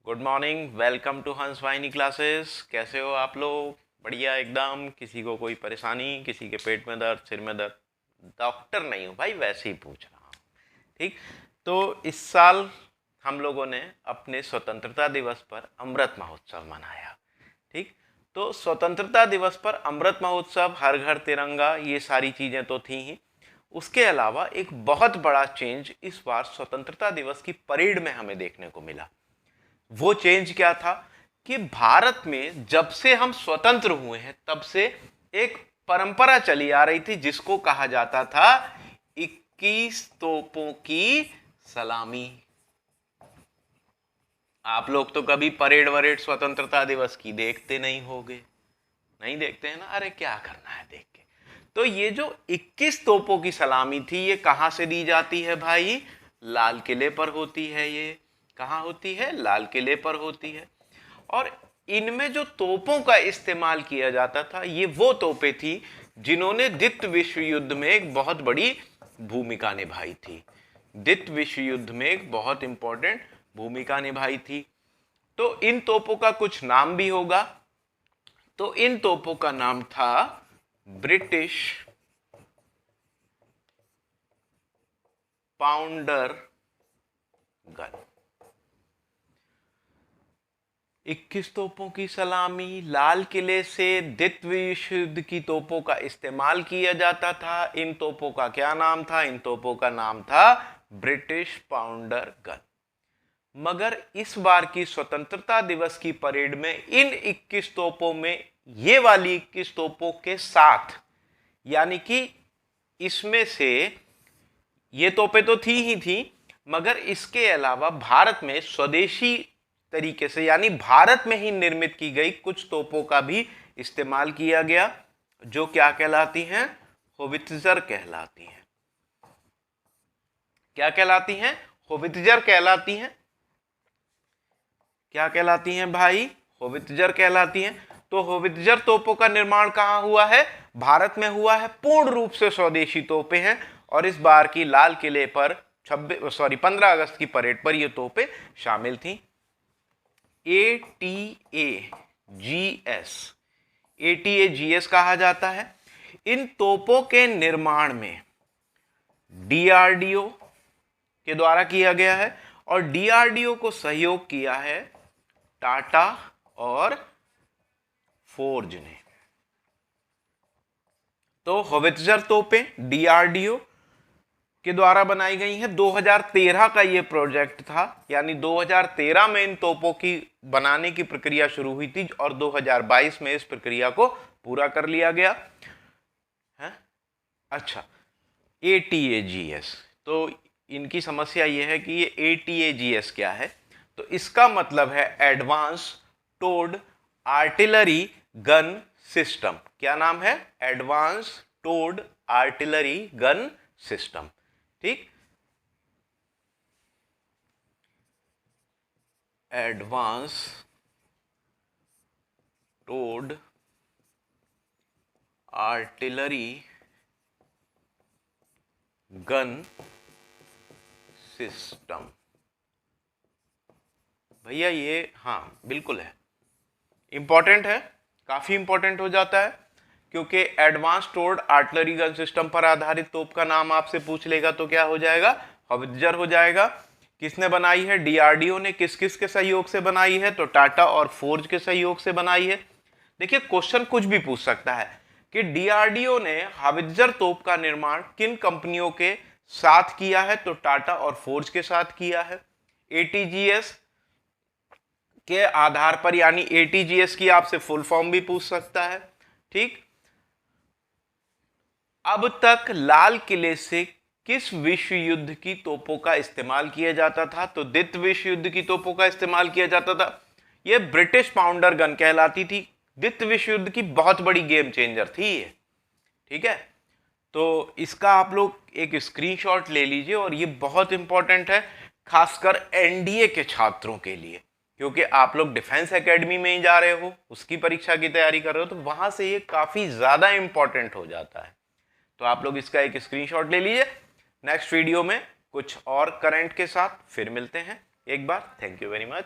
Good morning, welcome to हंस वाहिनी classes. कैसे हो आप लोग? बढ़िया एकदम। किसी को कोई परेशानी, किसी के पेट में दर्द, सिर में दर्द? डॉक्टर नहीं हूँ भाई, वैसे ही पूछ रहा हूँ। ठीक। तो इस साल हम लोगों ने अपने स्वतंत्रता दिवस पर अमृत महोत्सव मनाया। ठीक। तो स्वतंत्रता दिवस पर अमृत महोत्सव, हर घर तिरंगा, ये सारी चीजें तो थी ही। उसके अलावा एक बहुत बड़ा चेंज इस बार स्वतंत्रता दिवस की परेड में हमें देखने को मिला। वो चेंज क्या था कि भारत में जब से हम स्वतंत्र हुए हैं तब से एक परंपरा चली आ रही थी जिसको कहा जाता था 21 तोपों की सलामी। आप लोग तो कभी परेड वरेड स्वतंत्रता दिवस की देखते नहीं होगे, नहीं देखते हैं ना? अरे क्या करना है देख के। तो ये जो 21 तोपों की सलामी थी, ये कहां से दी जाती है भाई? लाल किले पर होती है। ये कहां होती है? लाल किले पर होती है। और इनमें जो तोपों का इस्तेमाल किया जाता था, ये वो तोपें थी जिन्होंने द्वितीय विश्व युद्ध में एक बहुत बड़ी भूमिका निभाई थी। द्वितीय विश्व युद्ध में एक बहुत इंपॉर्टेंट भूमिका निभाई थी। तो इन तोपों का कुछ नाम भी होगा। तो इन तोपों का नाम था ब्रिटिश पाउंडर गन। 21 तोपों की सलामी, लाल किले से द्वितीय विश्व युद्ध की तोपों का इस्तेमाल किया जाता था। इन तोपों का क्या नाम था? इन तोपों का नाम था ब्रिटिश पाउंडर गन। मगर इस बार की स्वतंत्रता दिवस की परेड में इन 21 तोपों में ये वाली 21 तोपों के साथ, यानी कि इसमें से ये तोपें तो थी ही थी, मगर इसके अलावा भारत में स्वदेशी तरीके से, यानी भारत में ही निर्मित की गई कुछ तोपों का भी इस्तेमाल किया गया, जो क्या कहलाती हैं? होवित्जर कहलाती हैं। क्या कहलाती हैं? होवित्जर कहलाती हैं। क्या कहलाती हैं भाई? होवित्जर कहलाती हैं। तो होवित्जर तोपों का निर्माण कहां हुआ है? भारत में हुआ है। पूर्ण रूप से स्वदेशी तोपें हैं। और इस बार की लाल किले पर 15 अगस्त की परेड पर ये तोपें शामिल थी। ATAGS, ATAGS कहा जाता है। इन तोपों के निर्माण में DRDO के द्वारा किया गया है और DRDO को सहयोग किया है टाटा और फोर्ज ने। तो होवित्जर तोपें DRDO के द्वारा बनाई गई हैं। 2013 का ये प्रोजेक्ट था, यानी 2013 में इन तोपों की बनाने की प्रक्रिया शुरू हुई थी और 2022 में इस प्रक्रिया को पूरा कर लिया गया है। अच्छा, ATAGS, तो इनकी समस्या ये है कि ये ATAGS क्या है? तो इसका मतलब है advance towed artillery gun system. क्या नाम है? Advance towed artillery gun system. ठीक। Advance towed artillery gun system. भैया ये, हाँ बिल्कुल है, इंपॉर्टेंट है, काफी इंपॉर्टेंट हो जाता है, क्योंकि एडवांस टोर्ड आर्टिलरी गन सिस्टम पर आधारित तोप का नाम आपसे पूछ लेगा तो क्या हो जाएगा? होवित्जर हो जाएगा। किसने बनाई है? DRDO ने। किस किस के सहयोग से बनाई है? तो टाटा और फोर्ज के सहयोग से बनाई है। देखिए, क्वेश्चन कुछ भी पूछ सकता है कि DRDO ने होवित्जर तोप का निर्माण किन कंपनियों के साथ किया है? तो टाटा और फोर्ज के साथ किया है। ATGS के आधार पर, यानी ATGS की आपसे फुल फॉर्म भी पूछ सकता है। ठीक। अब तक लाल किले से किस विश्व युद्ध की तोपों का इस्तेमाल किया जाता था? तो द्वितीय विश्व युद्ध की तोपों का इस्तेमाल किया जाता था। यह ब्रिटिश पाउंडर गन कहलाती थी। द्वितीय विश्व युद्ध की बहुत बड़ी गेम चेंजर थी ये। ठीक है। तो इसका आप लोग एक स्क्रीनशॉट ले लीजिए, और ये बहुत इंपॉर्टेंट है खासकर NDA के छात्रों के लिए, क्योंकि आप लोग डिफेंस एकेडमी में ही जा रहे हो, उसकी परीक्षा की तैयारी कर रहे हो, तो वहां से ये काफी ज्यादा इंपॉर्टेंट हो जाता है। तो आप लोग इसका एक स्क्रीनशॉट ले लीजिए। नेक्स्ट वीडियो में कुछ और करंट के साथ फिर मिलते हैं। एक बार थैंक यू वेरी मच।